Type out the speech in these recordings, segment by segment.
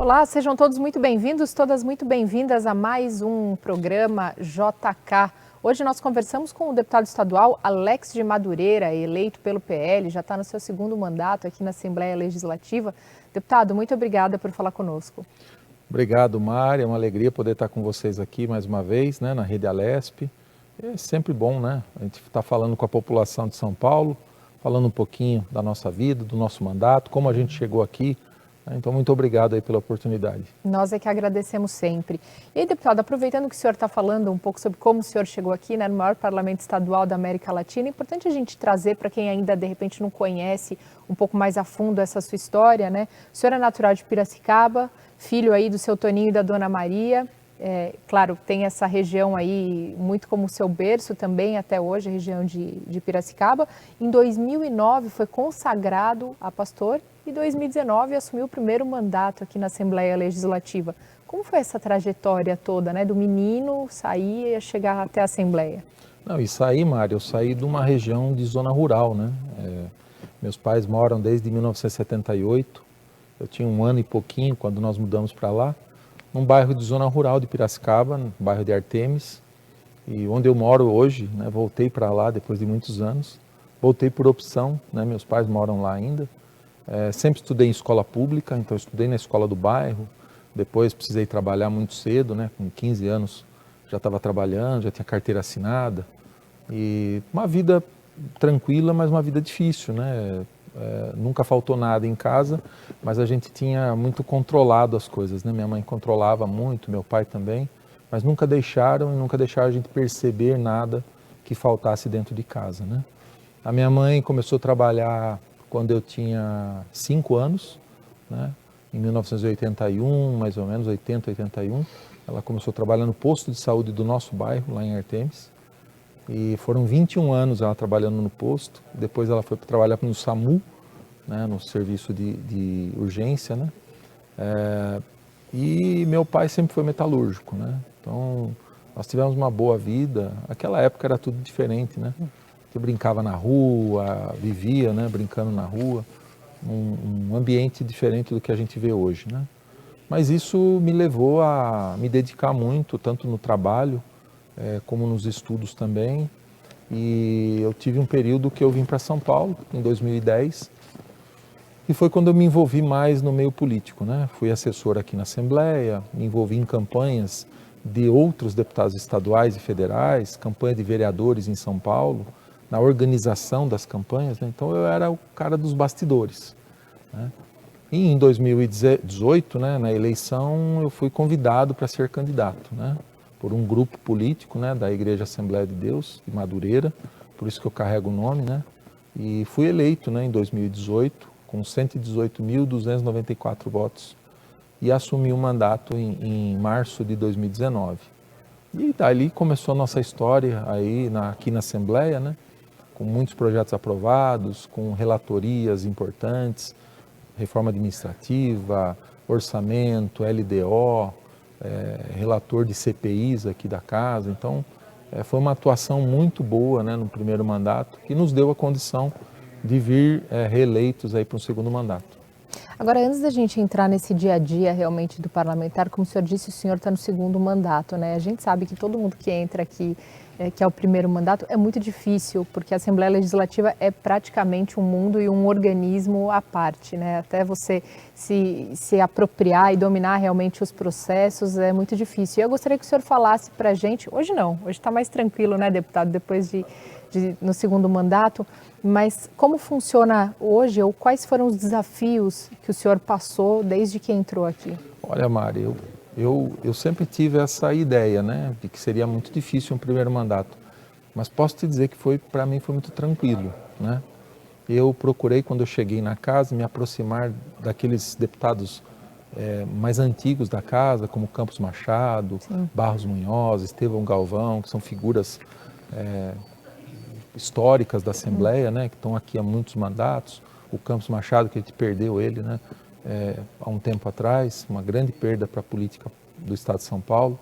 Olá, sejam todos muito bem-vindos, todas muito bem-vindas a mais um programa JK. Hoje nós conversamos com o deputado estadual Alex de Madureira, eleito pelo PL, já está no seu segundo mandato aqui na Assembleia Legislativa. Deputado, muito obrigada por falar conosco. Obrigado, Mari. É uma alegria poder estar com vocês aqui mais uma vez, né, na Rede Alesp. É sempre bom, né? A gente está falando com a população de São Paulo, falando um pouquinho da nossa vida, do nosso mandato, como a gente chegou aqui. Então, muito obrigado aí pela oportunidade. Nós é que agradecemos sempre. E aí, deputado, aproveitando que o senhor está falando um pouco sobre como o senhor chegou aqui, né, no maior parlamento estadual da América Latina, é importante a gente trazer para quem ainda, de repente, não conhece um pouco mais a fundo essa sua história, né? O senhor é natural de Piracicaba, filho aí do seu Toninho e da Dona Maria. Claro, tem essa região aí muito como seu berço também até hoje, a região de Piracicaba. Em 2009 foi consagrado a pastor e em 2019 assumiu o primeiro mandato aqui na Assembleia Legislativa. Como foi essa trajetória toda, né, do menino sair e chegar até a Assembleia? Não, e saí, Mário, eu saí de uma região de zona rural, né? Meus pais moram desde 1978, eu tinha 1 ano e pouquinho quando nós mudamos para lá, num bairro de zona rural de Piracicaba, no bairro de Artemis, e onde eu moro hoje, né? Voltei para lá depois de muitos anos, voltei por opção, né? Meus pais moram lá ainda. Sempre estudei em escola pública, então estudei na escola do bairro, depois precisei trabalhar muito cedo, né? Com 15 anos já estava trabalhando, já tinha carteira assinada, e uma vida tranquila, mas uma vida difícil, né? Nunca faltou nada em casa, mas a gente tinha muito controlado as coisas, né? Minha mãe controlava muito, meu pai também, mas nunca deixaram a gente perceber nada que faltasse dentro de casa, né? A minha mãe começou a trabalhar quando eu tinha 5 anos, né? Em 1981, mais ou menos, 80, 81, ela começou a trabalhar no posto de saúde do nosso bairro, lá em Artemis. E foram 21 anos ela trabalhando no posto, depois ela foi trabalhar no SAMU, né, no serviço de urgência, né? E meu pai sempre foi metalúrgico, né? Então, nós tivemos uma boa vida. Naquela época era tudo diferente, né? Você brincava na rua, vivia, né, brincando na rua, um ambiente diferente do que a gente vê hoje, né? Mas isso me levou a me dedicar muito, tanto no trabalho, como nos estudos também. E eu tive um período que eu vim para São Paulo, em 2010, e foi quando eu me envolvi mais no meio político, né? Fui assessor aqui na Assembleia, me envolvi em campanhas de outros deputados estaduais e federais, campanha de vereadores em São Paulo, na organização das campanhas, né? Então eu era o cara dos bastidores, né? E em 2018, né, na eleição, eu fui convidado para ser candidato, né, por um grupo político, né, da Igreja Assembleia de Deus, de Madureira, por isso que eu carrego o nome, né, e fui eleito, né, em 2018, com 118.294 votos, e assumi o mandato em março de 2019. E dali começou a nossa história aí aqui na Assembleia, né, com muitos projetos aprovados, com relatorias importantes, reforma administrativa, orçamento, LDO, relator de CPIs aqui da casa. Então, foi uma atuação muito boa, né, no primeiro mandato, que nos deu a condição de vir reeleitos aí para um segundo mandato. Agora, antes da gente entrar nesse dia a dia realmente do parlamentar, como o senhor disse, o senhor está no segundo mandato, né? A gente sabe que todo mundo que entra aqui, que é o primeiro mandato, é muito difícil, porque a Assembleia Legislativa é praticamente um mundo e um organismo à parte, né? Até você se apropriar e dominar realmente os processos é muito difícil. E eu gostaria que o senhor falasse para a gente, hoje não, hoje está mais tranquilo, né, deputado, depois no segundo mandato, mas como funciona hoje ou quais foram os desafios que o senhor passou desde que entrou aqui? Olha, Mari, eu sempre tive essa ideia, né, de que seria muito difícil um primeiro mandato, mas posso te dizer que para mim foi muito tranquilo, né? Eu procurei, quando eu cheguei na casa, me aproximar daqueles deputados mais antigos da casa, como Campos Machado, sim, Barros Munhoz, Estevão Galvão, que são figuras históricas da Assembleia, né, que estão aqui há muitos mandatos. O Campos Machado, que a gente perdeu ele, né, há um tempo atrás, uma grande perda para a política do Estado de São Paulo.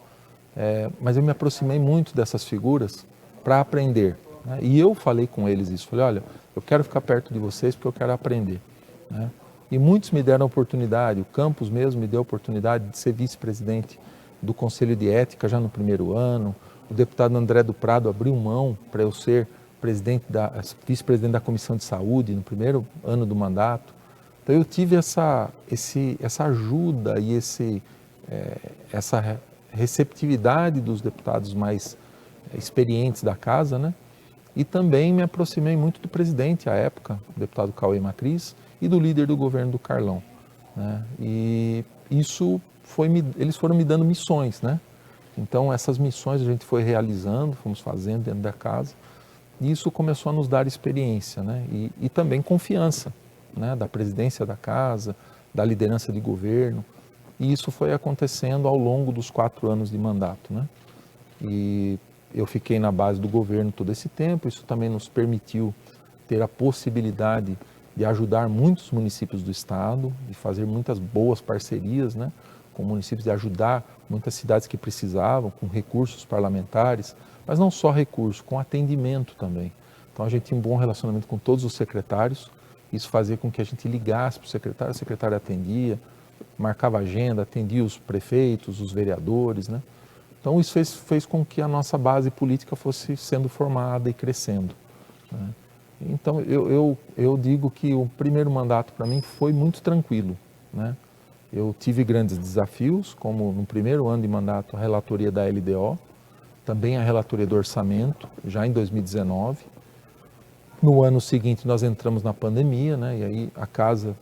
Mas eu me aproximei muito dessas figuras para aprender, né, e eu falei com eles isso, falei, olha, eu quero ficar perto de vocês porque eu quero aprender, né. E muitos me deram a oportunidade, o Campos mesmo me deu a oportunidade de ser vice-presidente do Conselho de Ética já no primeiro ano. O deputado André do Prado abriu mão para eu ser vice-presidente da Comissão de Saúde no primeiro ano do mandato. Então eu tive essa ajuda e essa receptividade dos deputados mais experientes da casa, né? E também me aproximei muito do presidente à época, o deputado Cauê Macris, e do líder do governo, do Carlão, né? E isso eles foram me dando missões, né? Então essas missões a gente foi realizando, fomos fazendo dentro da casa, e isso começou a nos dar experiência, né? E também confiança, né? Da presidência da casa, da liderança de governo, e isso foi acontecendo ao longo dos 4 anos de mandato, né? E eu fiquei na base do governo todo esse tempo, isso também nos permitiu ter a possibilidade de ajudar muitos municípios do estado, de fazer muitas boas parcerias, né, com municípios, de ajudar muitas cidades que precisavam, com recursos parlamentares, mas não só recursos, com atendimento também. Então a gente tinha um bom relacionamento com todos os secretários, isso fazia com que a gente ligasse para o secretário atendia, marcava agenda, atendia os prefeitos, os vereadores, né? Então isso fez com que a nossa base política fosse sendo formada e crescendo, né? Então eu digo que o primeiro mandato para mim foi muito tranquilo, né? Eu tive grandes desafios, como no primeiro ano de mandato a relatoria da LDO, também a relatoria do orçamento, já em 2019. No ano seguinte nós entramos na pandemia, né? E aí a casa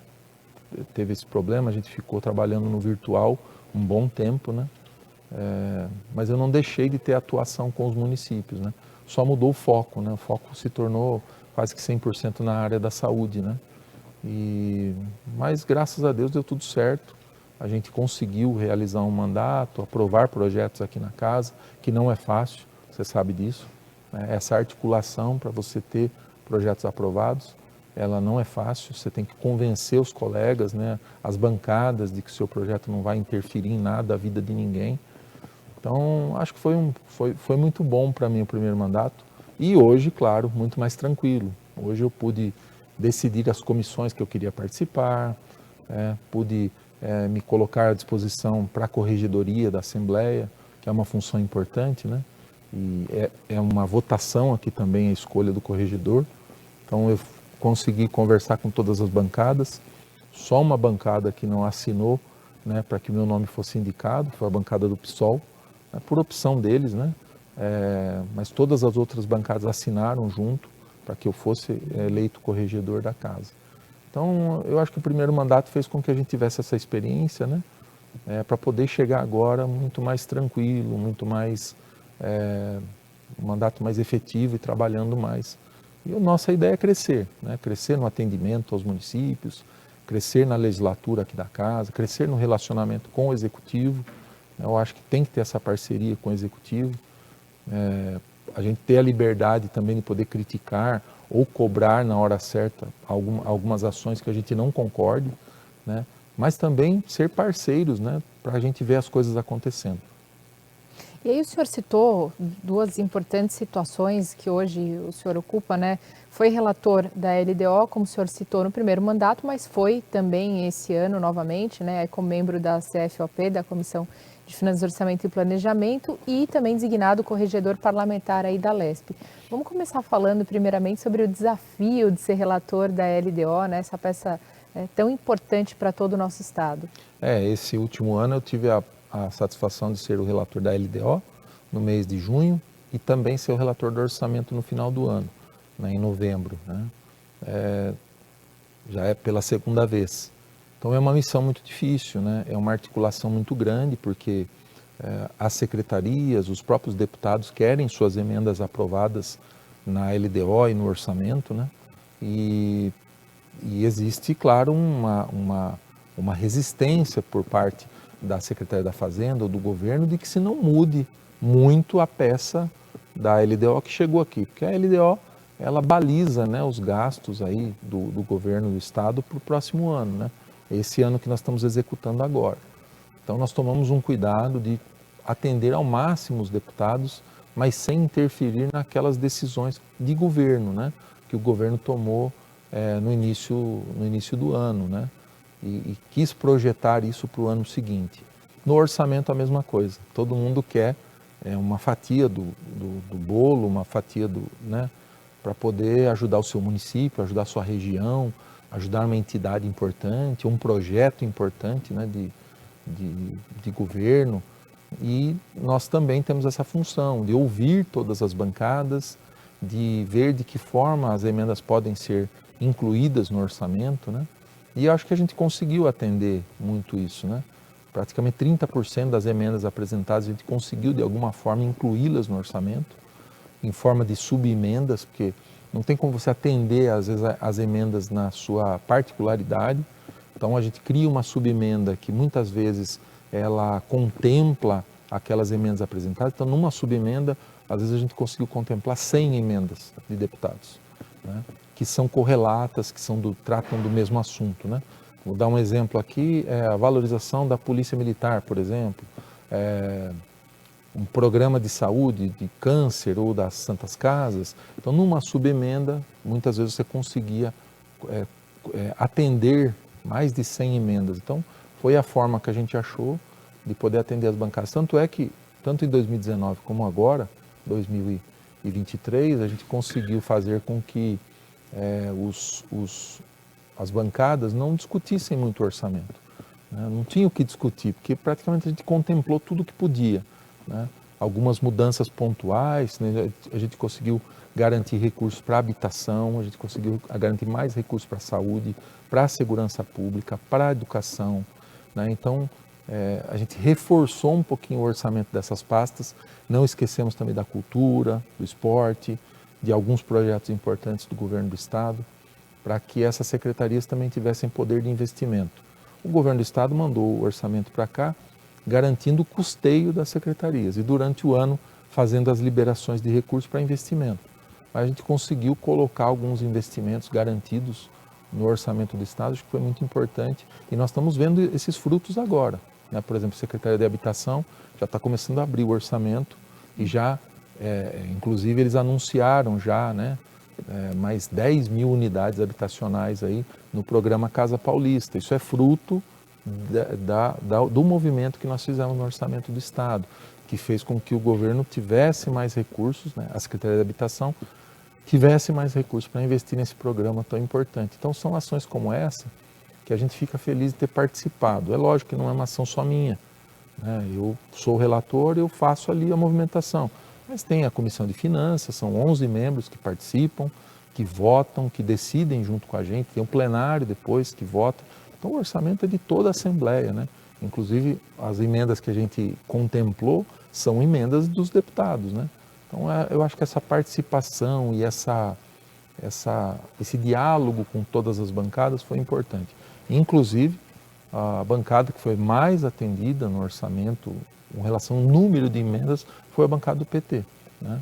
teve esse problema, a gente ficou trabalhando no virtual um bom tempo, né? Mas eu não deixei de ter atuação com os municípios, né? Só mudou o foco, né? O foco se tornou quase que 100% na área da saúde, né? Mas graças a Deus deu tudo certo. A gente conseguiu realizar um mandato, aprovar projetos aqui na casa, que não é fácil, você sabe disso, né? Essa articulação para você ter projetos aprovados, ela não é fácil, você tem que convencer os colegas, né, as bancadas, de que o seu projeto não vai interferir em nada a vida de ninguém. Então, acho que foi muito bom para mim o primeiro mandato. E hoje, claro, muito mais tranquilo. Hoje eu pude decidir as comissões que eu queria participar, pude me colocar à disposição para a corregedoria da Assembleia, que é uma função importante, né? E é uma votação aqui também a escolha do corregedor. Então eu consegui conversar com todas as bancadas, só uma bancada que não assinou, né, para que o meu nome fosse indicado, foi a bancada do PSOL, né, por opção deles, né? Mas todas as outras bancadas assinaram junto para que eu fosse eleito corregedor da casa. Então, eu acho que o primeiro mandato fez com que a gente tivesse essa experiência, né? Para poder chegar agora muito mais tranquilo, muito mais, um mandato mais efetivo e trabalhando mais. E a nossa ideia é crescer, né? Crescer no atendimento aos municípios, crescer na legislatura aqui da casa, crescer no relacionamento com o executivo. Eu acho que tem que ter essa parceria com o executivo. A gente ter a liberdade também de poder criticar ou cobrar na hora certa algumas ações que a gente não concorde, né? Mas também ser parceiros, né? Para a gente ver as coisas acontecendo. E aí o senhor citou 2 importantes situações que hoje o senhor ocupa, né? Foi relator da LDO, como o senhor citou no primeiro mandato, mas foi também esse ano novamente, né? Como membro da CFOP, da Comissão de Finanças, Orçamento e Planejamento, e também designado corregedor parlamentar aí da LESP. Vamos começar falando primeiramente sobre o desafio de ser relator da LDO, né? Essa peça tão importante para todo o nosso estado. Esse último ano eu tive a satisfação de ser o relator da LDO no mês de junho e também ser o relator do orçamento no final do ano, né, em novembro, né? Já é pela segunda vez. Então é uma missão muito difícil, né? É uma articulação muito grande, porque as secretarias, os próprios deputados querem suas emendas aprovadas na LDO e no orçamento, né? E existe, claro, uma resistência por parte da Secretaria da Fazenda ou do governo de que se não mude muito a peça da LDO que chegou aqui, porque a LDO ela baliza, né, os gastos aí do governo do estado para o próximo ano, né? Esse ano que nós estamos executando agora. Então nós tomamos um cuidado de atender ao máximo os deputados, mas sem interferir naquelas decisões de governo, né, que o governo tomou no início do ano, né? e quis projetar isso para o ano seguinte. No orçamento a mesma coisa, todo mundo quer uma fatia do bolo, uma fatia né, para poder ajudar o seu município, ajudar a sua região, ajudar uma entidade importante, um projeto importante, né, de governo. E nós também temos essa função de ouvir todas as bancadas, de ver de que forma as emendas podem ser incluídas no orçamento, né? E eu acho que a gente conseguiu atender muito isso, né? Praticamente 30% das emendas apresentadas a gente conseguiu de alguma forma incluí-las no orçamento, em forma de subemendas, porque não tem como você atender às vezes as emendas na sua particularidade. Então a gente cria uma subemenda que muitas vezes ela contempla aquelas emendas apresentadas. Então numa subemenda, às vezes a gente conseguiu contemplar 100 emendas de deputados, né, que são correlatas, que tratam do mesmo assunto, né? Vou dar um exemplo aqui, a valorização da Polícia Militar, por exemplo, um programa de saúde, de câncer ou das Santas Casas. Então, numa subemenda, muitas vezes você conseguia atender mais de 100 emendas. Então, foi a forma que a gente achou de poder atender as bancadas. Tanto é que, tanto em 2019 como agora, 2023, a gente conseguiu fazer com que as bancadas não discutissem muito o orçamento, né? Não tinha o que discutir, porque praticamente a gente contemplou tudo o que podia, né? Algumas mudanças pontuais, né? A gente conseguiu garantir recursos para habitação, a gente conseguiu garantir mais recursos para a saúde, para a segurança pública, para a educação, né? Então, a gente reforçou um pouquinho o orçamento dessas pastas, não esquecemos também da cultura, do esporte, de alguns projetos importantes do governo do estado, para que essas secretarias também tivessem poder de investimento. O governo do estado mandou o orçamento para cá, garantindo o custeio das secretarias e durante o ano fazendo as liberações de recursos para investimento. A gente conseguiu colocar alguns investimentos garantidos no orçamento do estado, acho que foi muito importante e nós estamos vendo esses frutos agora, né? Por exemplo, a Secretaria de Habitação já está começando a abrir o orçamento e já, inclusive eles anunciaram já, né, mais 10 mil unidades habitacionais aí no programa Casa Paulista. Isso é fruto do movimento que nós fizemos no orçamento do estado, que fez com que o governo tivesse mais recursos, né, a Secretaria de Habitação tivesse mais recursos para investir nesse programa tão importante. Então são ações como essa que a gente fica feliz de ter participado. É lógico que não é uma ação só minha, né? Eu sou o relator, eu faço ali a movimentação, mas tem a Comissão de Finanças, são 11 membros que participam, que votam, que decidem junto com a gente, tem um plenário depois que vota. Então o orçamento é de toda a Assembleia, né? Inclusive as emendas que a gente contemplou são emendas dos deputados, né? Então eu acho que essa participação e esse diálogo com todas as bancadas foi importante. Inclusive a bancada que foi mais atendida no orçamento com relação ao número de emendas foi a bancada do PT, né?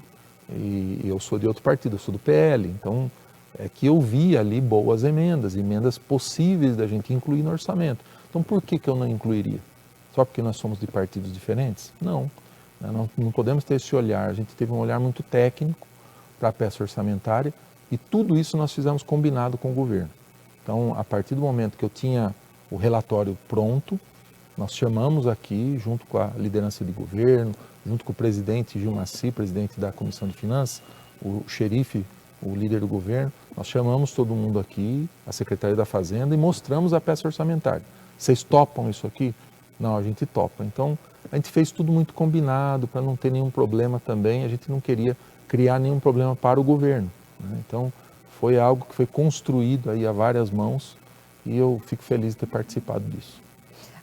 E eu sou de outro partido, eu sou do PL, então é que eu vi ali boas emendas possíveis da gente incluir no orçamento. Então por que eu não incluiria? Só porque nós somos de partidos diferentes? Não, né? Não podemos ter esse olhar, a gente teve um olhar muito técnico para a peça orçamentária e tudo isso nós fizemos combinado com o governo. Então, a partir do momento que eu tinha o relatório pronto, nós chamamos aqui, junto com a liderança de governo, junto com o presidente Gil Maci, presidente da Comissão de Finanças, o xerife, o líder do governo, nós chamamos todo mundo aqui, a Secretaria da Fazenda, e mostramos a peça orçamentária. Vocês topam isso aqui? Não, a gente topa. Então, a gente fez tudo muito combinado, para não ter nenhum problema também, a gente não queria criar nenhum problema para o governo, né? Então, foi algo que foi construído aí a várias mãos e eu fico feliz de ter participado disso.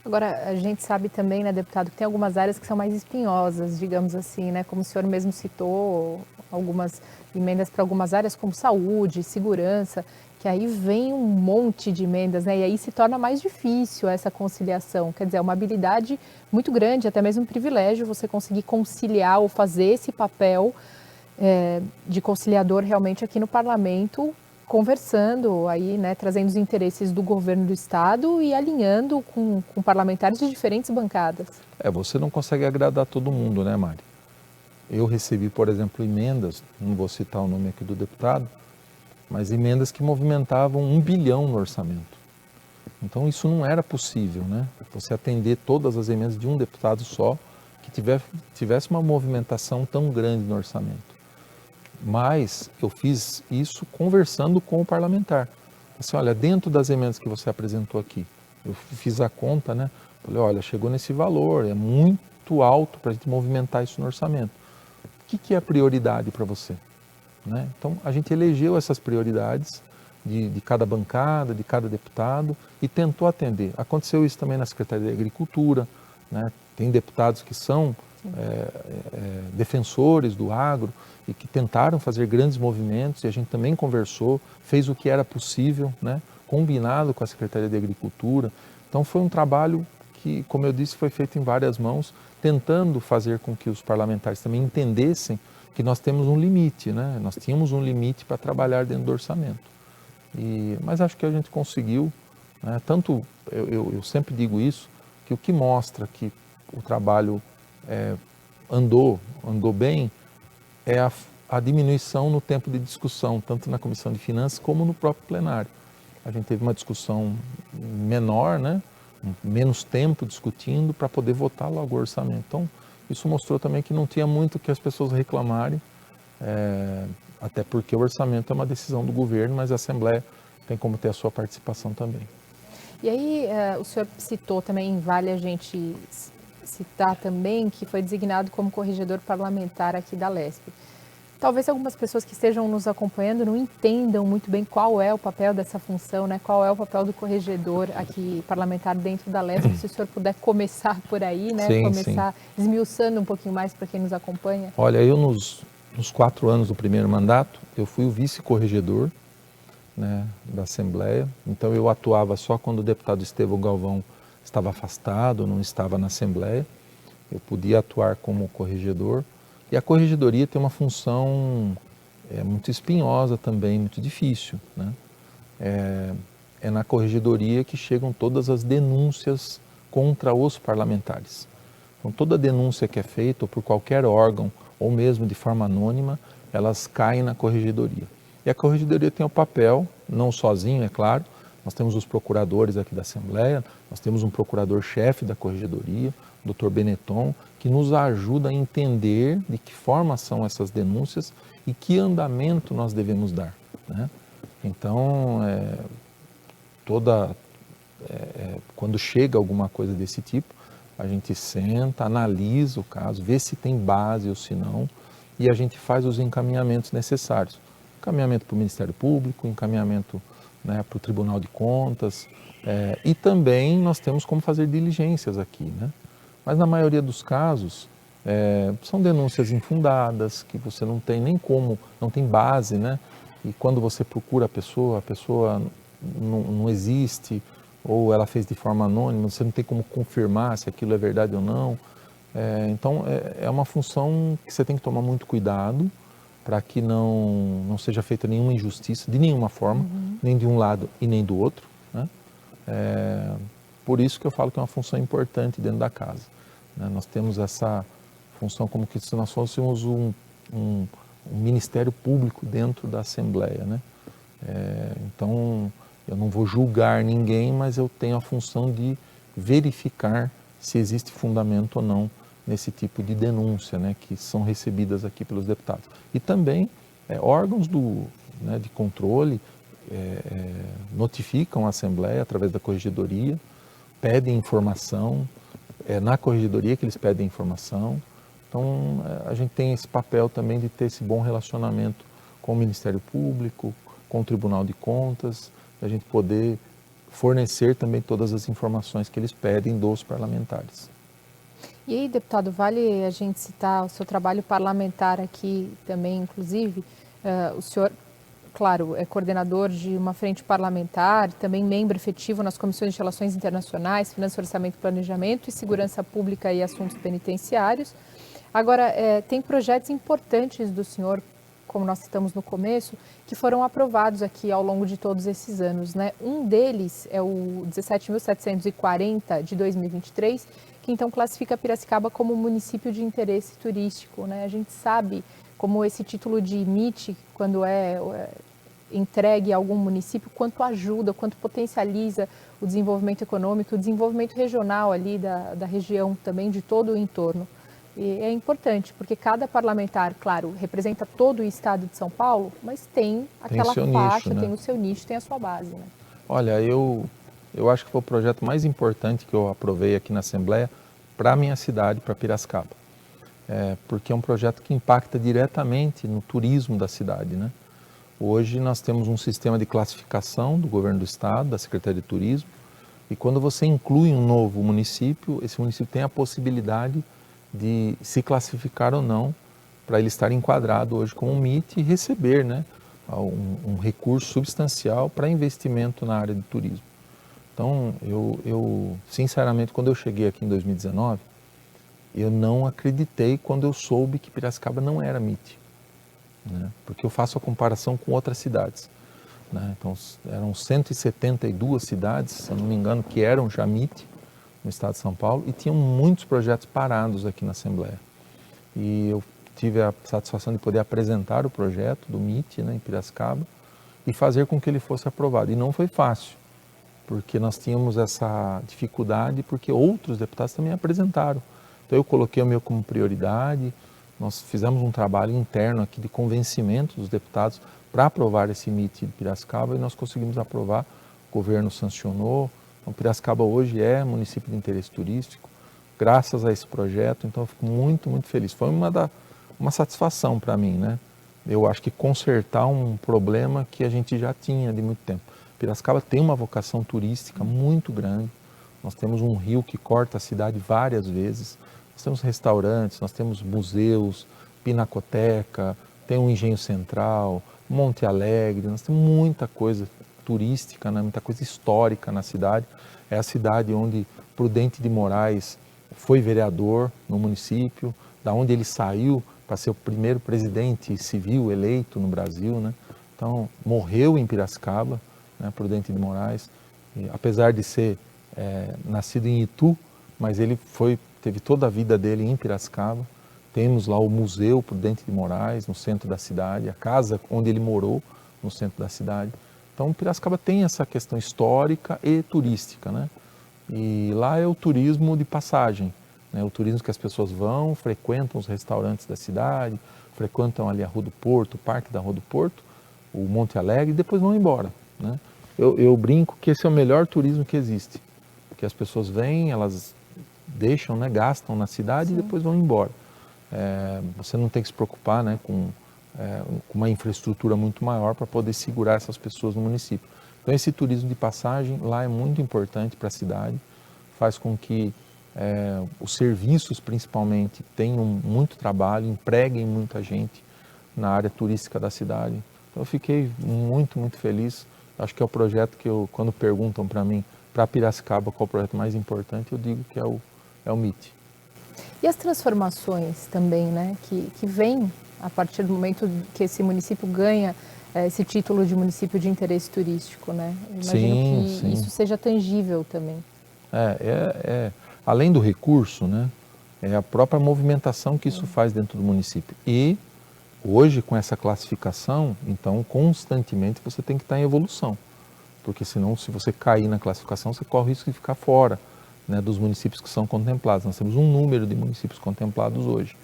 Agora, a gente sabe também, né, deputado, que tem algumas áreas que são mais espinhosas, digamos assim, né? Como o senhor mesmo citou, algumas emendas para algumas áreas como saúde, segurança, que aí vem um monte de emendas, né? E aí se torna mais difícil essa conciliação. Quer dizer, é uma habilidade muito grande, até mesmo um privilégio você conseguir conciliar ou fazer esse papel de conciliador realmente aqui no parlamento, conversando aí, né, trazendo os interesses do governo do estado e alinhando com parlamentares de diferentes bancadas. Você não consegue agradar todo mundo, né, Mari? Eu recebi, por exemplo, emendas, não vou citar o nome aqui do deputado, mas emendas que movimentavam 1 bilhão no orçamento. Então isso não era possível, né? Você atender todas as emendas de um deputado só, que tivesse uma movimentação tão grande no orçamento. Mas eu fiz isso conversando com o parlamentar. Assim, olha, dentro das emendas que você apresentou aqui, eu fiz a conta, né? Falei, olha, chegou nesse valor, é muito alto para a gente movimentar isso no orçamento. O que é prioridade para você? Né? Então, a gente elegeu essas prioridades de cada bancada, de cada deputado e tentou atender. Aconteceu isso também na Secretaria de Agricultura, né? Tem deputados que são defensores do agro e que tentaram fazer grandes movimentos e a gente também conversou, fez o que era possível, né? Combinado com a Secretaria de Agricultura. Então, foi um trabalho que, como eu disse, foi feito em várias mãos, tentando fazer com que os parlamentares também entendessem que nós temos um limite, né? Nós tínhamos um limite para trabalhar dentro do orçamento. Mas acho que a gente conseguiu, né? Tanto, eu sempre digo isso, que o que mostra que o trabalho andou bem é a diminuição no tempo de discussão, tanto na Comissão de Finanças como no próprio plenário. A gente teve uma discussão menor, né? Menos tempo discutindo para poder votar logo o orçamento. Então, isso mostrou também que não tinha muito que as pessoas reclamarem, até porque o orçamento é uma decisão do governo, mas a Assembleia tem como ter a sua participação também. E aí, o senhor citou também, vale a gente citar também, que foi designado como corregedor parlamentar aqui da Lesp. Talvez algumas pessoas que estejam nos acompanhando não entendam muito bem qual é o papel dessa função, né? Qual é o papel do corregedor aqui parlamentar dentro da Lesp. Se o senhor puder começar por aí, né? Sim, começar esmiuçando um pouquinho mais para quem nos acompanha. Olha, eu nos 4 anos do primeiro mandato, eu fui o vice-corregedor, né, da Assembleia. Então eu atuava só quando o deputado Estevão Galvão estava afastado, não estava na Assembleia. Eu podia atuar como corregedor. E a corregedoria tem uma função muito espinhosa também, muito difícil, né? É na corregedoria que chegam todas as denúncias contra os parlamentares. Então, toda denúncia que é feita, ou por qualquer órgão, ou mesmo de forma anônima, elas caem na corregedoria. E a corregedoria tem o papel, não sozinho, é claro, nós temos os procuradores aqui da Assembleia, nós temos um procurador-chefe da corregedoria, o Dr. Benetton, que nos ajuda a entender de que forma são essas denúncias e que andamento nós devemos dar, né? Então, quando chega alguma coisa desse tipo, a gente senta, analisa o caso, vê se tem base ou se não, e a gente faz os encaminhamentos necessários. Encaminhamento para o Ministério Público, encaminhamento, né, para o Tribunal de Contas, e também nós temos como fazer diligências aqui, né? Mas na maioria dos casos, são denúncias infundadas, que você não tem nem como, não tem base, né? E quando você procura a pessoa não existe, ou ela fez de forma anônima, você não tem como confirmar se aquilo é verdade ou não. Então, é uma função que você tem que tomar muito cuidado para que não seja feita nenhuma injustiça, de nenhuma forma, nem de um lado e nem do outro, né? Por isso que eu falo que é uma função importante dentro da casa, né? Nós temos essa função como que se nós fôssemos um ministério público dentro da Assembleia, né? Então, eu não vou julgar ninguém, mas eu tenho a função de verificar se existe fundamento ou não nesse tipo de denúncia, né, que são recebidas aqui pelos deputados. E também órgãos de controle notificam a Assembleia através da corregedoria, pedem informação, na corregedoria que eles pedem informação. Então, a gente tem esse papel também de ter esse bom relacionamento com o Ministério Público, com o Tribunal de Contas, a gente poder fornecer também todas as informações que eles pedem dos parlamentares. E aí, deputado, vale a gente citar o seu trabalho parlamentar aqui também, inclusive. O senhor, claro, é coordenador de uma frente parlamentar, também membro efetivo nas comissões de Relações Internacionais, Finanças, Orçamento, Planejamento e Segurança Pública e Assuntos Penitenciários. Agora, tem projetos importantes do senhor, como nós citamos no começo, que foram aprovados aqui ao longo de todos esses anos, né? Um deles é o 17.740 de 2023, que então classifica Piracicaba como município de interesse turístico, né? A gente sabe como esse título de MIT, quando é entregue a algum município, quanto ajuda, quanto potencializa o desenvolvimento econômico, o desenvolvimento regional ali da região também, de todo o entorno. E é importante, porque cada parlamentar, claro, representa todo o estado de São Paulo, mas tem aquela faixa, nicho, né? Tem o seu nicho, tem a sua base, né? Olha, eu acho que foi o projeto mais importante que eu aprovei aqui na Assembleia para a minha cidade, para Piracicaba. Porque é um projeto que impacta diretamente no turismo da cidade, né? Hoje nós temos um sistema de classificação do governo do estado, da Secretaria de Turismo, e quando você inclui um novo município, esse município tem a possibilidade de se classificar ou não, para ele estar enquadrado hoje como um MIT e receber, né, um recurso substancial para investimento na área de turismo. Então, eu sinceramente, quando eu cheguei aqui em 2019, eu não acreditei quando eu soube que Piracicaba não era MIT, né? Porque eu faço a comparação com outras cidades, né? Então, eram 172 cidades, se eu não me engano, que eram já MIT no estado de São Paulo e tinham muitos projetos parados aqui na Assembleia. E eu tive a satisfação de poder apresentar o projeto do MIT, né, em Piracicaba e fazer com que ele fosse aprovado. E não foi fácil, porque nós tínhamos essa dificuldade, porque outros deputados também apresentaram. Então eu coloquei o meu como prioridade, nós fizemos um trabalho interno aqui de convencimento dos deputados para aprovar esse MIT de Piracicaba e nós conseguimos aprovar, o governo sancionou. Então, Piracicaba hoje é município de interesse turístico, graças a esse projeto, então eu fico muito, muito feliz. Foi uma satisfação para mim, né? Eu acho que consertar um problema que a gente já tinha de muito tempo. Piracicaba tem uma vocação turística muito grande, nós temos um rio que corta a cidade várias vezes, nós temos restaurantes, nós temos museus, pinacoteca, tem um engenho central, Monte Alegre, nós temos muita coisa turística, né? Muita coisa histórica na cidade. É a cidade onde Prudente de Moraes foi vereador no município, da onde ele saiu para ser o primeiro presidente civil eleito no Brasil, né? Então, morreu em Piracicaba, né, Prudente de Moraes, e, apesar de ser nascido em Itu, mas ele teve toda a vida dele em Piracicaba. Temos lá o Museu Prudente de Moraes, no centro da cidade, a casa onde ele morou, no centro da cidade. Então, Piracicaba tem essa questão histórica e turística, né? E lá é o turismo de passagem, né? O turismo que as pessoas vão, frequentam os restaurantes da cidade, frequentam ali a Rua do Porto, o Parque da Rua do Porto, o Monte Alegre e depois vão embora, né? Eu brinco que esse é o melhor turismo que existe, porque as pessoas vêm, elas deixam, né, gastam na cidade Sim. E depois vão embora. Você não tem que se preocupar, né, com uma infraestrutura muito maior para poder segurar essas pessoas no município. Então esse turismo de passagem lá é muito importante para a cidade, faz com que os serviços principalmente tenham muito trabalho, empreguem muita gente na área turística da cidade. Então eu fiquei muito, muito feliz. Acho que é o projeto que quando perguntam para mim, para Piracicaba, qual é o projeto mais importante, eu digo que é o MIT. E as transformações também, né, que vêm a partir do momento que esse município ganha esse título de município de interesse turístico, né? Eu imagino que isso seja tangível também. Além do recurso, né, é a própria movimentação que isso faz dentro do município. E hoje, com essa classificação, então, constantemente você tem que estar em evolução. Porque senão, se você cair na classificação, você corre o risco de ficar fora, né, dos municípios que são contemplados. Nós temos um número de municípios contemplados hoje.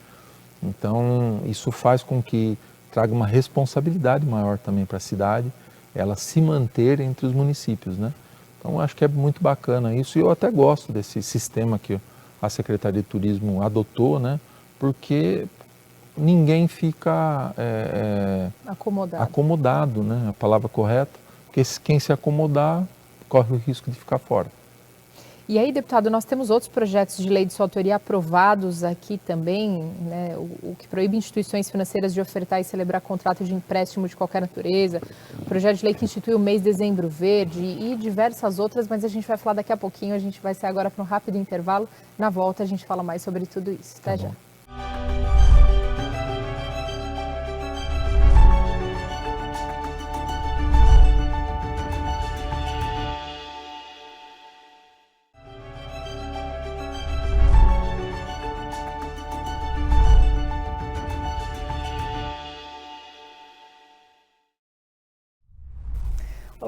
Então, isso faz com que traga uma responsabilidade maior também para a cidade, ela se manter entre os municípios, né? Então, acho que é muito bacana isso e eu até gosto desse sistema que a Secretaria de Turismo adotou, né? Porque ninguém fica acomodado, né? A palavra correta, porque quem se acomodar corre o risco de ficar fora. E aí, deputado, nós temos outros projetos de lei de sua autoria aprovados aqui também, né, o que proíbe instituições financeiras de ofertar e celebrar contrato de empréstimo de qualquer natureza, o projeto de lei que institui o mês de Dezembro Verde e diversas outras, mas a gente vai falar daqui a pouquinho, a gente vai sair agora para um rápido intervalo. Na volta a gente fala mais sobre tudo isso. Até já.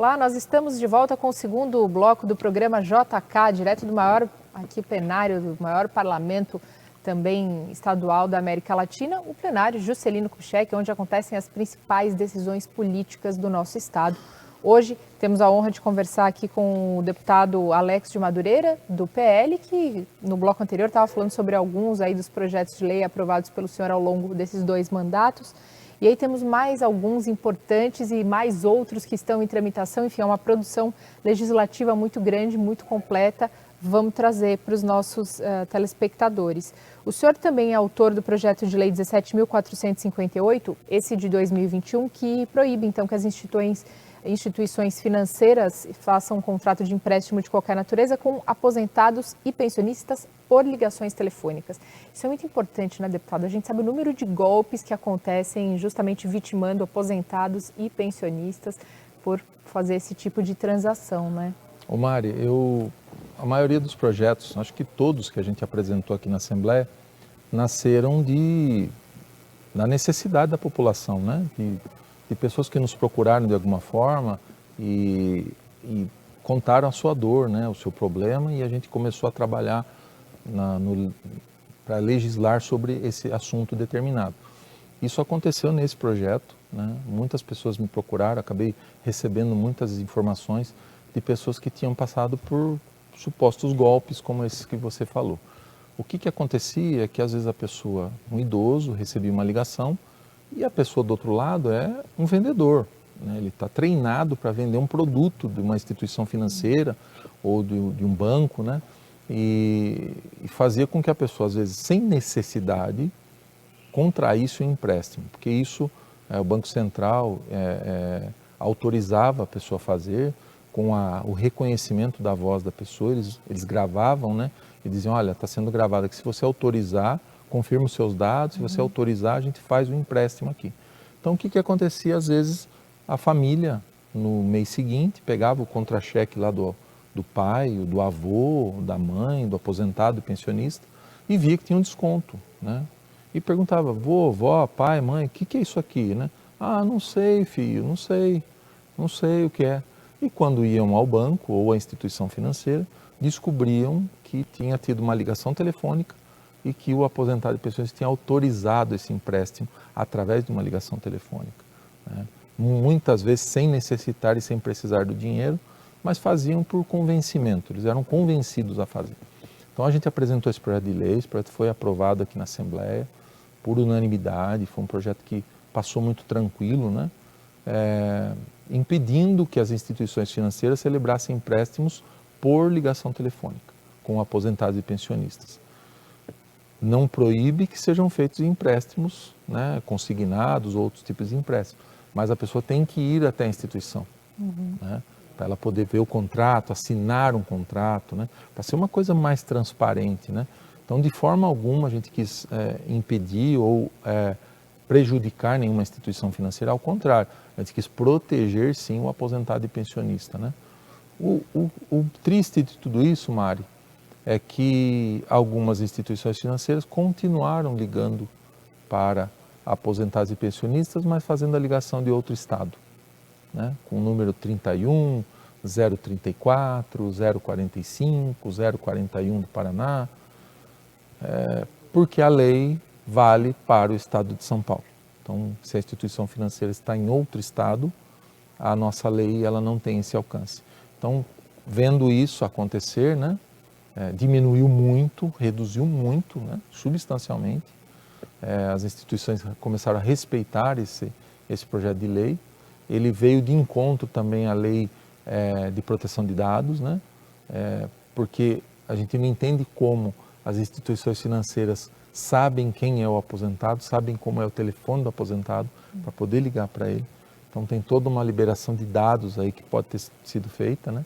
Olá, nós estamos de volta com o segundo bloco do programa JK, direto do maior aqui plenário, do maior parlamento também estadual da América Latina, o plenário Juscelino Kubitschek, onde acontecem as principais decisões políticas do nosso estado. Hoje temos a honra de conversar aqui com o deputado Alex de Madureira, do PL, que no bloco anterior estava falando sobre alguns aí dos projetos de lei aprovados pelo senhor ao longo desses 2 mandatos. E aí temos mais alguns importantes e mais outros que estão em tramitação. Enfim, é uma produção legislativa muito grande, muito completa. Vamos trazer para os nossos telespectadores. O senhor também é autor do projeto de lei 17.458, esse de 2021, que proíbe, então, que as instituições financeiras façam um contrato de empréstimo de qualquer natureza com aposentados e pensionistas por ligações telefônicas. Isso é muito importante, né, deputado? A gente sabe o número de golpes que acontecem justamente vitimando aposentados e pensionistas por fazer esse tipo de transação, né? Ô Mari, a maioria dos projetos, acho que todos que a gente apresentou aqui na Assembleia, nasceram da necessidade da população, né? De pessoas que nos procuraram de alguma forma e contaram a sua dor, né? O seu problema, e a gente começou a trabalhar para legislar sobre esse assunto determinado. Isso aconteceu nesse projeto, né? Muitas pessoas me procuraram, acabei recebendo muitas informações de pessoas que tinham passado por supostos golpes como esses que você falou. O que acontecia é que às vezes a pessoa, um idoso, recebia uma ligação e a pessoa do outro lado é um vendedor, né? Ele está treinado para vender um produto de uma instituição financeira ou de um banco, né? E fazia com que a pessoa, às vezes, sem necessidade, contraísse um empréstimo, porque isso o Banco Central autorizava a pessoa a fazer com o reconhecimento da voz da pessoa, eles gravavam, né? E diziam, olha, está sendo gravado aqui, se você autorizar, confirma os seus dados, se você autorizar, a gente faz o empréstimo aqui. Então, o que acontecia? Às vezes, a família, no mês seguinte, pegava o contra-cheque lá do pai, do avô, da mãe, do aposentado, do pensionista, e via que tinha um desconto, né? E perguntava, vô, vó, pai, mãe, o que é isso aqui, né? Ah, não sei, filho, não sei o que é. E quando iam ao banco ou à instituição financeira, descobriam que tinha tido uma ligação telefônica e que o aposentado de pensionistas tinha autorizado esse empréstimo através de uma ligação telefônica, né? Muitas vezes sem necessitar e sem precisar do dinheiro, mas faziam por convencimento, eles eram convencidos a fazer. Então a gente apresentou esse projeto de lei, esse projeto foi aprovado aqui na Assembleia, por unanimidade, foi um projeto que passou muito tranquilo, né? Impedindo que as instituições financeiras celebrassem empréstimos por ligação telefônica, com aposentados e pensionistas. Não proíbe que sejam feitos empréstimos, né, consignados ou outros tipos de empréstimos, mas a pessoa tem que ir até a instituição, né, para ela poder ver o contrato, assinar um contrato, né, para ser uma coisa mais transparente, né. Então, de forma alguma, a gente quis impedir ou prejudicar nenhuma instituição financeira, ao contrário, a gente quis proteger, sim, o aposentado e pensionista, né. O triste de tudo isso, Mari, é que algumas instituições financeiras continuaram ligando para aposentados e pensionistas, mas fazendo a ligação de outro estado, né? Com o número 31, 034, 045, 041 do Paraná, porque a lei vale para o estado de São Paulo. Então, se a instituição financeira está em outro estado, a nossa lei ela não tem esse alcance. Então, vendo isso acontecer, né, diminuiu muito, reduziu muito, né, substancialmente. As instituições começaram a respeitar esse projeto de lei. Ele veio de encontro também à lei de proteção de dados, né, porque a gente não entende como as instituições financeiras sabem quem é o aposentado, sabem como é o telefone do aposentado para poder ligar para ele. Então tem toda uma liberação de dados aí que pode ter sido feita, né?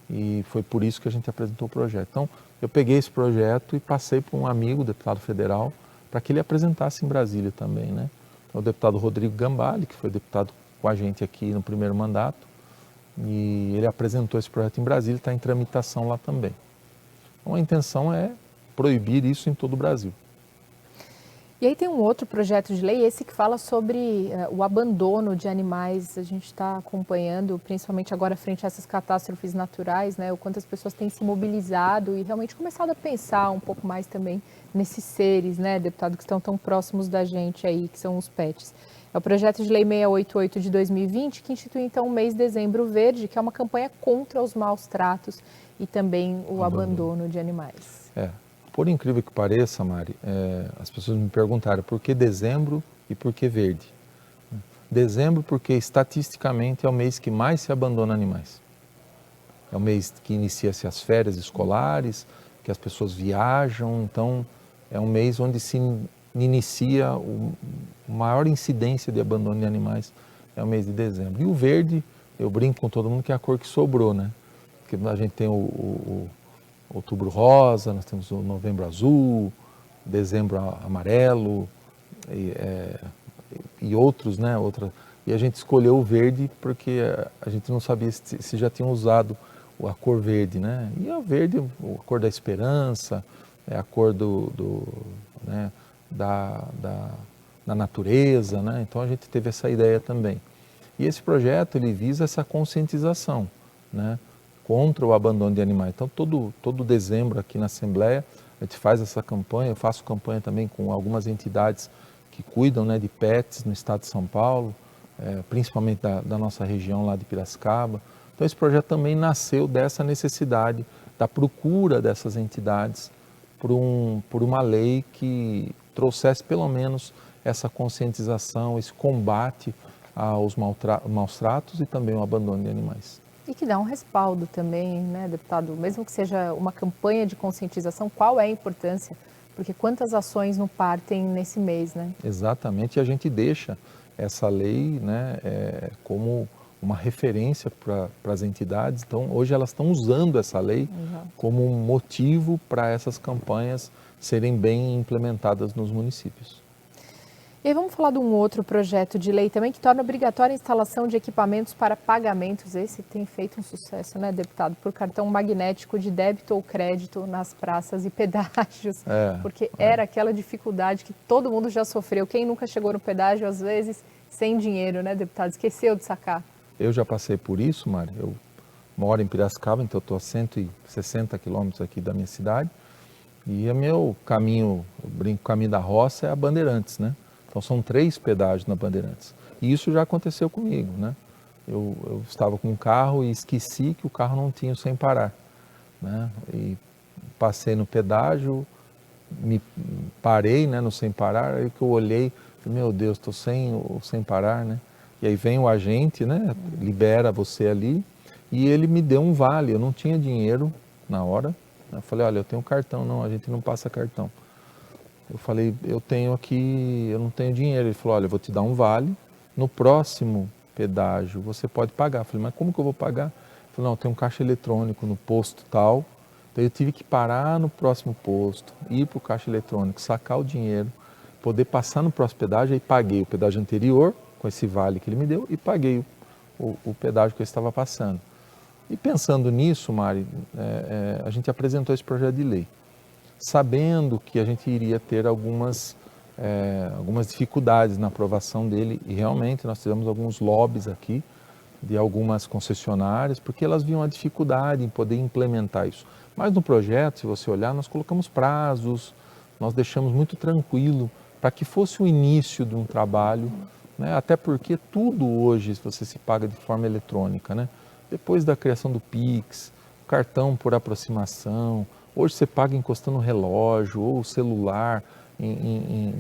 E foi por isso que a gente apresentou o projeto. Então eu peguei esse projeto e passei para um amigo, deputado federal, para que ele apresentasse em Brasília também, né? Então, o deputado Rodrigo Gambale, que foi deputado com a gente aqui no primeiro mandato, e ele apresentou esse projeto em Brasília, está em tramitação lá também. Então a intenção é proibir isso em todo o Brasil. E aí tem um outro projeto de lei, esse que fala sobre o abandono de animais. A gente está acompanhando, principalmente agora frente a essas catástrofes naturais, né, o quanto as pessoas têm se mobilizado e realmente começado a pensar um pouco mais também nesses seres, né, deputado, que estão tão próximos da gente aí, que são os pets. É o projeto de lei 688 de 2020, que institui então o mês de Dezembro Verde, que é uma campanha contra os maus tratos e também o abandono de animais. Por incrível que pareça, Mari, as pessoas me perguntaram por que dezembro e por que verde. Dezembro porque estatisticamente é o mês que mais se abandona animais. É o mês que inicia-se as férias escolares, que as pessoas viajam, então é um mês onde se inicia a maior incidência de abandono de animais, é o mês de dezembro. E o verde, eu brinco com todo mundo que é a cor que sobrou, né? Porque a gente tem o outubro rosa, nós temos o novembro azul, dezembro amarelo e outros, né? E a gente escolheu o verde porque a gente não sabia se já tinham usado a cor verde, né? E a verde, a cor da esperança, é a cor né? da natureza, né? Então a gente teve essa ideia também. E esse projeto ele visa essa conscientização, né? Contra o abandono de animais. Então, todo dezembro aqui na Assembleia, a gente faz essa campanha, eu faço campanha também com algumas entidades que cuidam, né, de pets no estado de São Paulo, principalmente da nossa região lá de Piracicaba. Então, esse projeto também nasceu dessa necessidade, da procura dessas entidades por uma lei que trouxesse pelo menos essa conscientização, esse combate aos maus tratos e também ao abandono de animais. E que dá um respaldo também, né, deputado? Mesmo que seja uma campanha de conscientização, qual é a importância? Porque quantas ações não partem nesse mês, né? Exatamente, e a gente deixa essa lei, né, como uma referência para as entidades. Então, hoje elas estão usando essa lei como um motivo para essas campanhas serem bem implementadas nos municípios. E aí vamos falar de um outro projeto de lei também que torna obrigatória a instalação de equipamentos para pagamentos. Esse tem feito um sucesso, né, deputado? Por cartão magnético de débito ou crédito nas praças e pedágios. Porque era aquela dificuldade que todo mundo já sofreu. Quem nunca chegou no pedágio, às vezes, sem dinheiro, né, deputado? Esqueceu de sacar. Eu já passei por isso, Mari. Eu moro em Piracicaba, então eu estou a 160 quilômetros aqui da minha cidade. E o meu caminho, eu brinco, o caminho da roça é a Bandeirantes, né? Então são 3 pedágios na Bandeirantes. E isso já aconteceu comigo, né? Eu estava com um carro e esqueci que o carro não tinha o sem parar, né? E passei no pedágio, me parei, né, no sem parar, aí que eu olhei, meu Deus, estou sem o sem parar, né? E aí vem o agente, né, libera você ali e ele me deu um vale, eu não tinha dinheiro na hora. Eu falei, olha, eu tenho cartão, não, a gente não passa cartão. Eu falei, eu não tenho dinheiro. Ele falou, olha, eu vou te dar um vale, no próximo pedágio você pode pagar. Eu falei, mas como que eu vou pagar? Ele falou, não, tem um caixa eletrônico no posto tal. Então eu tive que parar no próximo posto, ir para o caixa eletrônico, sacar o dinheiro, poder passar no próximo pedágio, aí paguei o pedágio anterior, com esse vale que ele me deu, e paguei o pedágio que eu estava passando. E pensando nisso, Mari, a gente apresentou esse projeto de lei, sabendo que a gente iria ter algumas dificuldades na aprovação dele, e realmente nós tivemos alguns lobbies aqui de algumas concessionárias, porque elas viam a dificuldade em poder implementar isso. Mas no projeto, se você olhar, nós colocamos prazos, nós deixamos muito tranquilo para que fosse o início de um trabalho, né? Até porque tudo hoje você se paga de forma eletrônica, né? Depois da criação do Pix, cartão por aproximação, hoje você paga encostando o relógio ou o celular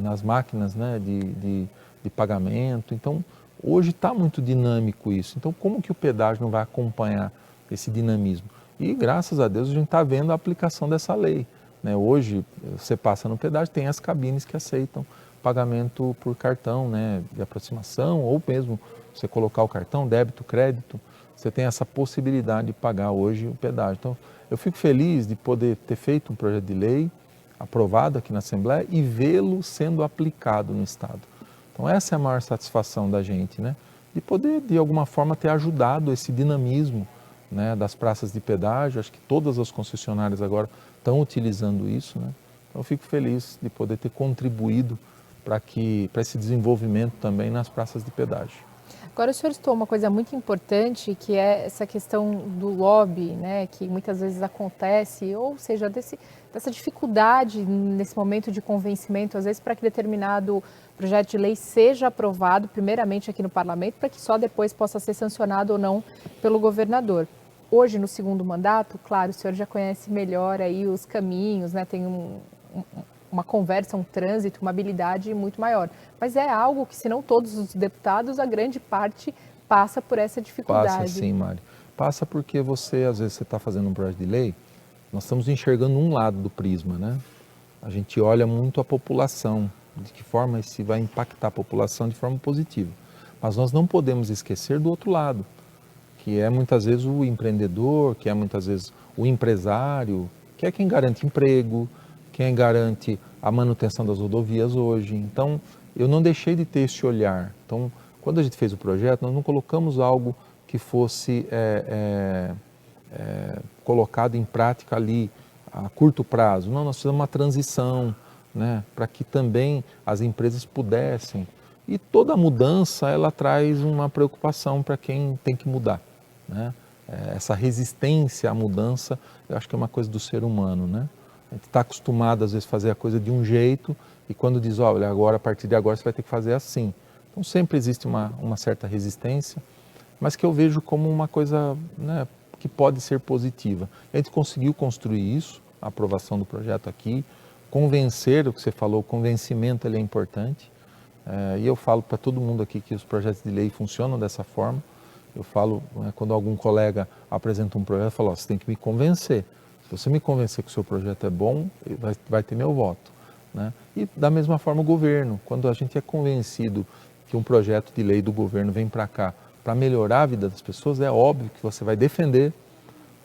nas máquinas, né, de pagamento. Então, hoje está muito dinâmico isso. Então, como que o pedágio não vai acompanhar esse dinamismo? E, graças a Deus, a gente está vendo a aplicação dessa lei, né? Hoje, você passa no pedágio, tem as cabines que aceitam pagamento por cartão, né, de aproximação, ou mesmo você colocar o cartão, débito, crédito, você tem essa possibilidade de pagar hoje o pedágio. Então, eu fico feliz de poder ter feito um projeto de lei aprovado aqui na Assembleia e vê-lo sendo aplicado no Estado. Então, essa é a maior satisfação da gente, né? De poder, de alguma forma, ter ajudado esse dinamismo, né, das praças de pedágio. Acho que todas as concessionárias agora estão utilizando isso, né? Então, eu fico feliz de poder ter contribuído para esse desenvolvimento também nas praças de pedágio. Agora, o senhor citou uma coisa muito importante, que é essa questão do lobby, né, que muitas vezes acontece, ou seja, dessa dificuldade nesse momento de convencimento, às vezes, para que determinado projeto de lei seja aprovado, primeiramente aqui no parlamento, para que só depois possa ser sancionado ou não pelo governador. Hoje, no segundo mandato, claro, o senhor já conhece melhor aí os caminhos, né, tem uma conversa, um trânsito, uma habilidade muito maior. Mas é algo que, se não todos os deputados, a grande parte passa por essa dificuldade. Passa sim, Mari. Passa porque às vezes você está fazendo um projeto de lei, nós estamos enxergando um lado do prisma, né? A gente olha muito a população, de que forma isso vai impactar a população de forma positiva. Mas nós não podemos esquecer do outro lado, que é muitas vezes o empreendedor, que é muitas vezes o empresário, que é quem garante emprego, quem garante a manutenção das rodovias hoje. Então, eu não deixei de ter esse olhar. Então, quando a gente fez o projeto, nós não colocamos algo que fosse colocado em prática ali a curto prazo. Não, nós fizemos uma transição, né, para que também as empresas pudessem. E toda mudança, ela traz uma preocupação para quem tem que mudar, né? Essa resistência à mudança, eu acho que é uma coisa do ser humano, né? A gente está acostumado, às vezes, a fazer a coisa de um jeito e quando diz, olha, agora, a partir de agora você vai ter que fazer assim. Então, sempre existe uma certa resistência, mas que eu vejo como uma coisa, né, que pode ser positiva. A gente conseguiu construir isso, a aprovação do projeto aqui, convencer, o que você falou, o convencimento ele é importante. E eu falo para todo mundo aqui que os projetos de lei funcionam dessa forma. Eu falo, né, quando algum colega apresenta um projeto, eu falo, você tem que me convencer. Se você me convencer que o seu projeto é bom, vai ter meu voto, né? E da mesma forma o governo, quando a gente é convencido que um projeto de lei do governo vem para cá para melhorar a vida das pessoas, é óbvio que você vai defender,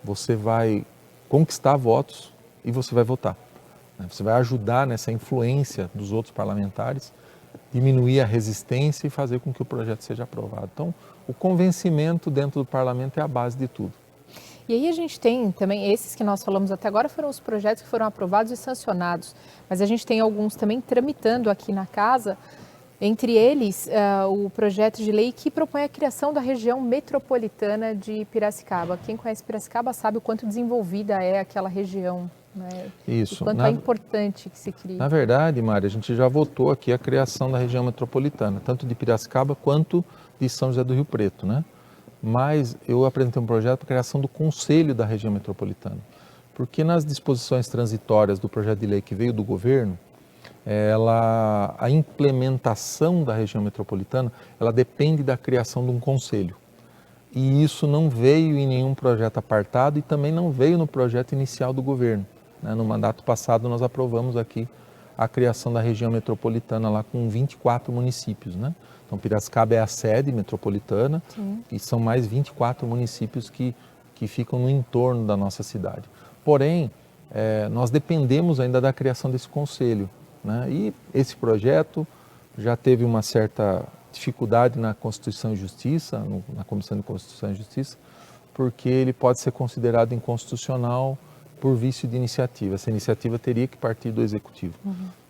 você vai conquistar votos e você vai votar, né? Você vai ajudar nessa influência dos outros parlamentares, diminuir a resistência e fazer com que o projeto seja aprovado. Então, o convencimento dentro do parlamento é a base de tudo. E aí a gente tem também, esses que nós falamos até agora foram os projetos que foram aprovados e sancionados, mas a gente tem alguns também tramitando aqui na casa, entre eles o projeto de lei que propõe a criação da região metropolitana de Piracicaba. Quem conhece Piracicaba sabe o quanto desenvolvida é aquela região, né? Isso. E quanto é importante que se crie. Na verdade, Mari, a gente já votou aqui a criação da região metropolitana, tanto de Piracicaba quanto de São José do Rio Preto, né? Mas eu apresentei um projeto para a criação do Conselho da Região Metropolitana, porque nas disposições transitórias do projeto de lei que veio do governo, a implementação da região metropolitana, ela depende da criação de um conselho. E isso não veio em nenhum projeto apartado e também não veio no projeto inicial do governo, né? No mandato passado nós aprovamos aqui a criação da região metropolitana lá com 24 municípios, né? Então, Piracicaba é a sede metropolitana. Sim. E são mais 24 municípios que ficam no entorno da nossa cidade. Porém, nós dependemos ainda da criação desse conselho, né? E esse projeto já teve uma certa dificuldade na Constituição e Justiça, na Comissão de Constituição e Justiça, porque ele pode ser considerado inconstitucional por vício de iniciativa. Essa iniciativa teria que partir do Executivo.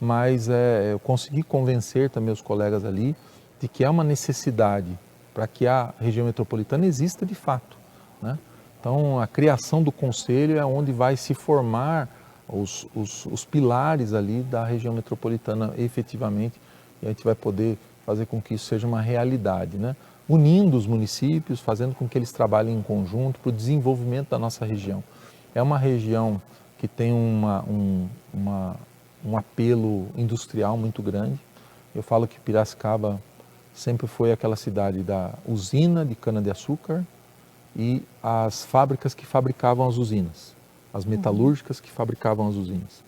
Mas eu consegui convencer também os colegas ali de que há uma necessidade para que a região metropolitana exista de fato, né? Então, a criação do conselho é onde vai se formar os pilares ali da região metropolitana efetivamente, e a gente vai poder fazer com que isso seja uma realidade, né? Unindo os municípios, fazendo com que eles trabalhem em conjunto para o desenvolvimento da nossa região. É uma região que tem um apelo industrial muito grande. Eu falo que Piracicaba sempre foi aquela cidade da usina de cana-de-açúcar e as fábricas que fabricavam as usinas, as metalúrgicas que fabricavam as usinas.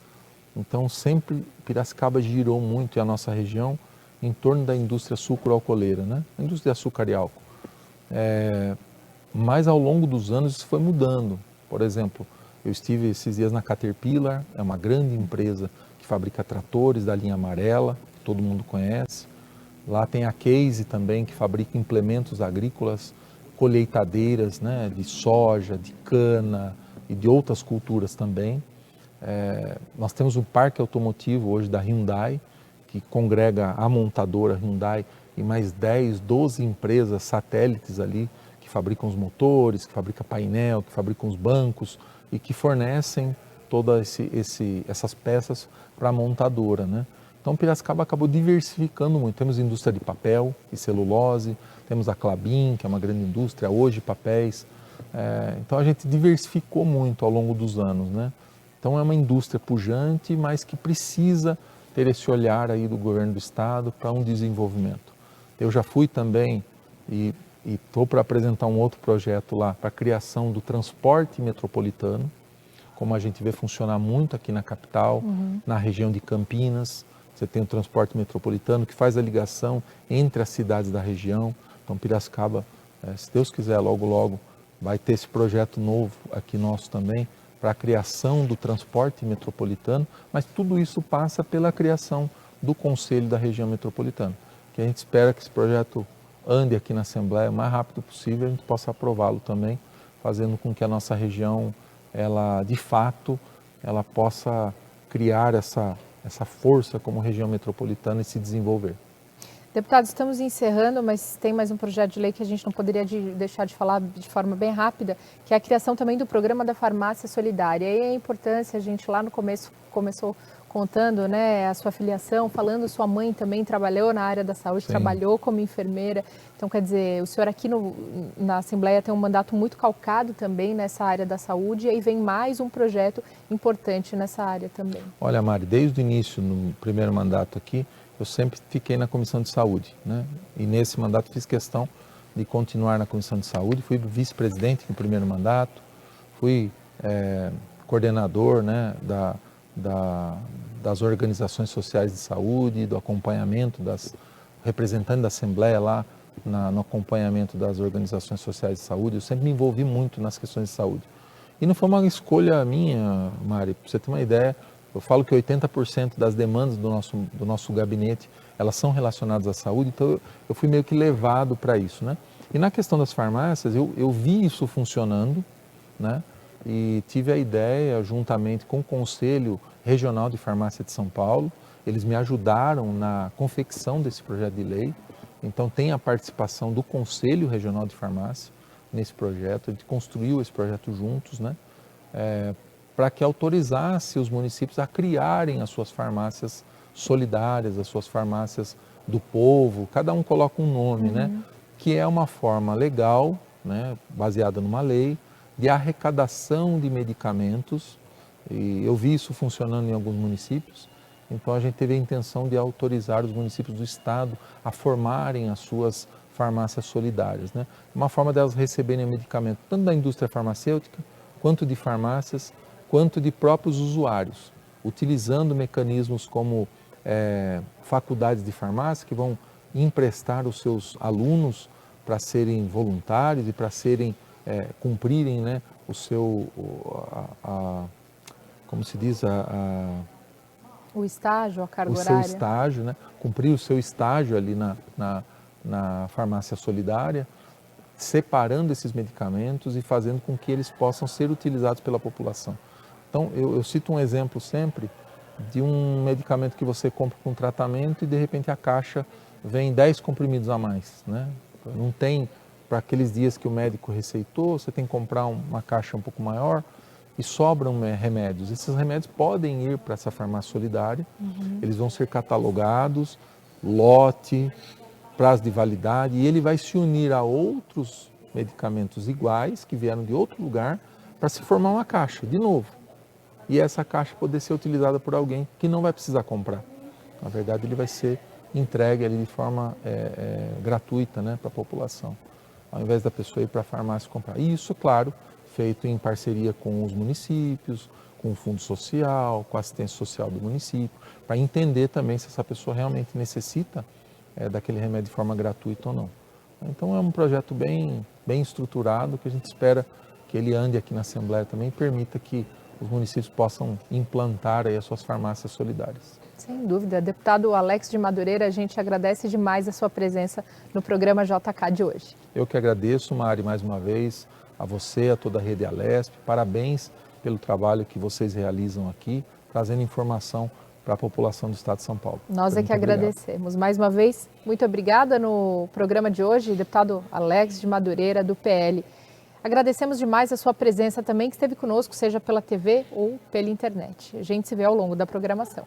Então, sempre Piracicaba girou muito, e a nossa região, em torno da indústria sucro-alcooleira, né? A indústria de açúcar e álcool. Mas, ao longo dos anos, isso foi mudando. Por exemplo, eu estive esses dias na Caterpillar, é uma grande empresa que fabrica tratores da linha amarela, que todo mundo conhece. Lá tem a Case também, que fabrica implementos agrícolas, colheitadeiras, né, de soja, de cana e de outras culturas também. Nós temos um parque automotivo hoje da Hyundai, que congrega a montadora Hyundai e mais 10, 12 empresas satélites ali, que fabricam os motores, que fabricam painel, que fabricam os bancos e que fornecem todas essas peças para a montadora, né? Então Piracicaba acabou diversificando muito. Temos indústria de papel e celulose, temos a Klabin, que é uma grande indústria, hoje papéis. Então a gente diversificou muito ao longo dos anos, né? Então é uma indústria pujante, mas que precisa ter esse olhar aí do governo do estado para um desenvolvimento. Eu já fui também e estou para apresentar um outro projeto lá para a criação do transporte metropolitano, como a gente vê funcionar muito aqui na capital, na região de Campinas. Você tem o transporte metropolitano que faz a ligação entre as cidades da região. Então Piracicaba, se Deus quiser, logo logo vai ter esse projeto novo aqui nosso também, para a criação do transporte metropolitano, mas tudo isso passa pela criação do Conselho da Região Metropolitana, que a gente espera que esse projeto ande aqui na Assembleia o mais rápido possível e a gente possa aprová-lo também, fazendo com que a nossa região, ela de fato, ela possa criar essa força como região metropolitana e se desenvolver. Deputado, estamos encerrando, mas tem mais um projeto de lei que a gente não poderia deixar de falar de forma bem rápida, que é a criação também do programa da farmácia solidária. E a importância, a gente lá no começo começou contando, né, a sua filiação, falando, sua mãe também trabalhou na área da saúde, Sim. Trabalhou como enfermeira. Então, quer dizer, o senhor aqui na Assembleia tem um mandato muito calcado também nessa área da saúde, e aí vem mais um projeto importante nessa área também. Olha, Mari, desde o início, no primeiro mandato aqui, eu sempre fiquei na Comissão de Saúde, né? E nesse mandato fiz questão de continuar na Comissão de Saúde, fui vice-presidente no primeiro mandato, fui coordenador, né, das organizações sociais de saúde, do acompanhamento representante da Assembleia lá no acompanhamento das organizações sociais de saúde. Eu sempre me envolvi muito nas questões de saúde. E não foi uma escolha minha, Mari, para você ter uma ideia. Eu falo que 80% das demandas do nosso gabinete, elas são relacionadas à saúde, então eu fui meio que levado para isso, né? E na questão das farmácias, eu vi isso funcionando, né? E tive a ideia, juntamente com o Conselho Regional de Farmácia de São Paulo, eles me ajudaram na confecção desse projeto de lei, então tem a participação do Conselho Regional de Farmácia nesse projeto, a gente construiu esse projeto juntos, né? Para que autorizasse os municípios a criarem as suas farmácias solidárias, as suas farmácias do povo, cada um coloca um nome, né? Que é uma forma legal, né, baseada numa lei, de arrecadação de medicamentos, e eu vi isso funcionando em alguns municípios, então a gente teve a intenção de autorizar os municípios do estado a formarem as suas farmácias solidárias, né? Uma forma delas receberem medicamento, tanto da indústria farmacêutica, quanto de farmácias, quanto de próprios usuários, utilizando mecanismos como faculdades de farmácia que vão emprestar os seus alunos para serem voluntários e para cumprirem, né, o seu, como se diz, o estágio, a carga o horária. seu estágio, né, cumprir o seu estágio ali na farmácia solidária, separando esses medicamentos e fazendo com que eles possam ser utilizados pela população. Então, eu cito um exemplo sempre de um medicamento que você compra para um tratamento e, de repente, a caixa vem 10 comprimidos a mais, né? Não tem, para aqueles dias que o médico receitou, você tem que comprar uma caixa um pouco maior e sobram remédios. Esses remédios podem ir para essa farmácia solidária, eles vão ser catalogados, lote, prazo de validade, e ele vai se unir a outros medicamentos iguais, que vieram de outro lugar, para se formar uma caixa, de novo. E essa caixa poder ser utilizada por alguém que não vai precisar comprar. Na verdade, ele vai ser entregue ali de forma gratuita, né, para a população, ao invés da pessoa ir para a farmácia comprar. E isso, claro, feito em parceria com os municípios, com o Fundo Social, com a assistência social do município, para entender também se essa pessoa realmente necessita daquele remédio de forma gratuita ou não. Então é um projeto bem estruturado, que a gente espera que ele ande aqui na Assembleia também e permita que os municípios possam implantar aí as suas farmácias solidárias. Sem dúvida. Deputado Alex de Madureira, a gente agradece demais a sua presença no programa JK de hoje. Eu que agradeço, Mari, mais uma vez, a você, a toda a Rede Alesp. Parabéns pelo trabalho que vocês realizam aqui, trazendo informação para a população do estado de São Paulo. Nós é que Muito obrigado. agradecemos. Mais uma vez, muito obrigada no programa de hoje, deputado Alex de Madureira, do PL. Agradecemos demais a sua presença também, que esteve conosco, seja pela TV ou pela internet. A gente se vê ao longo da programação.